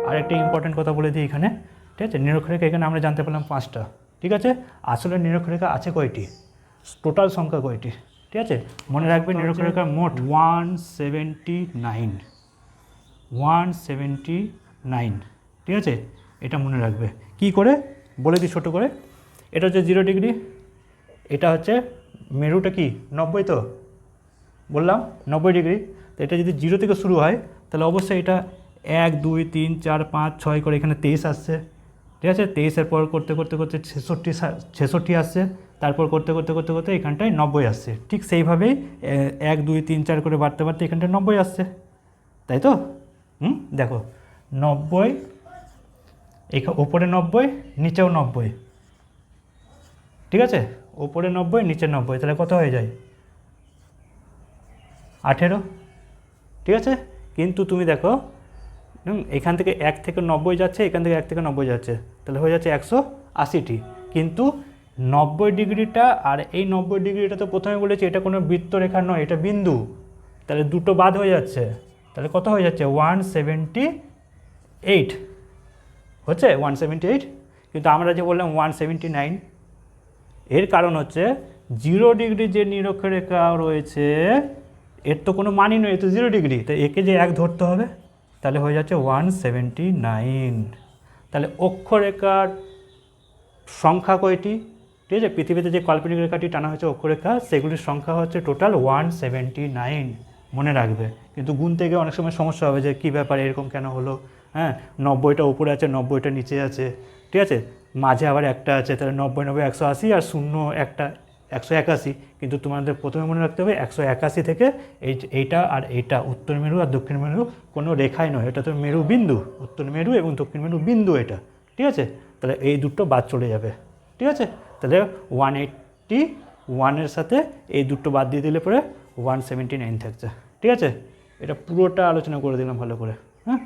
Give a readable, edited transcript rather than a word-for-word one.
আরেকটা ইম্পর্টেন্ট কথা বলে দিই এখানে, ঠিক আছে। নিরক্ষরেখা এখানে আমরা জানতে পারলাম 5টা, ঠিক আছে। আসলে নিরক্ষরেখা আছে কয়টি, টোটাল সংখ্যা কয়টি, ঠিক আছে। মনে রাখবে নিরক্ষরেখার মোট 179, 179, ঠিক আছে। এটা মনে রাখবে কি করে বলে দিই ছোটো করে। এটা হচ্ছে 0 ডিগ্রি, এটা হচ্ছে মেরুটা কি 90, তো বললাম 90 ডিগ্রি। তো এটা যদি 0 থেকে শুরু হয় তাহলে অবশ্যই এটা 1 2 3 4 5 6 করে এখানে 23 আসছে, ঠিক আছে। 23-এর পর করতে করতে করতে 66 আসছে, তারপর করতে করতে করতে করতে এখানটায় 90 আসছে। ঠিক সেইভাবেই 1 2 3 4 করে বাড়তে বাড়তে এখানটায় 90 আসছে, তাই তো। দেখো 90, ওপরে 90, নিচেও 90, ঠিক আছে। ওপরে 90, নিচে 90, তাহলে কত হয়ে যায় 18, ঠিক আছে। কিন্তু তুমি দেখো এখান থেকে 1 থেকে 90 যাচ্ছে, এখান থেকে 1 থেকে 90 যাচ্ছে, তাহলে হয়ে যাচ্ছে 180টি। কিন্তু 90 ডিগ্রিটা আর এই 90 ডিগ্রিটা তো প্রথমে বলেছি এটা কোনো বৃত্তরেখা নয়, এটা বিন্দু, তাহলে দুটো বাদ হয়ে যাচ্ছে, তাহলে কত হয়ে যাচ্ছে 178 হচ্ছে 178। কিন্তু আমরা যে বললাম 179, এর কারণ হচ্ছে 0 ডিগ্রি যে নিরক্ষরেখা রয়েছে এর তো কোনো মানই নয়, এ তো 0 ডিগ্রি, তাই একে যে 1 ধরতে হবে, তাহলে হয়ে যাচ্ছে 179। তাহলে অক্ষরেখার সংখ্যা কয়টি, ঠিক আছে। পৃথিবীতে যে কাল্পনিক রেখাটি টানা হয়েছে অক্ষরেখা, সেগুলির সংখ্যা হচ্ছে টোটাল 179, মনে রাখবে। কিন্তু গুনতে গিয়ে অনেক সময় সমস্যা হবে যে কী ব্যাপার, এরকম কেন হলো, হ্যাঁ। 90টা উপরে আছে, 90টা নিচে আছে, ঠিক আছে। মাঝে আবার একটা আছে, তাহলে 90 90 180 আর 0 একটা 181। কিন্তু তোমাদের প্রথমে মনে রাখতে হবে 181 থেকে এইটা আর এইটা উত্তর মেরু আর দক্ষিণ মেরু কোনো রেখাই নয়, এটা তো মেরু বিন্দু, উত্তর মেরু এবং দক্ষিণ মেরু বিন্দু এটা, ঠিক আছে। তাহলে এই দুটো বাদ চলে যাবে, ঠিক আছে। তাহলে 181-এর সাথে এই দুটো বাদ দিয়ে দিলে পরে 179 থাকছে, ঠিক আছে। এটা পুরোটা আলোচনা করে দিলাম ভালো করে, হ্যাঁ।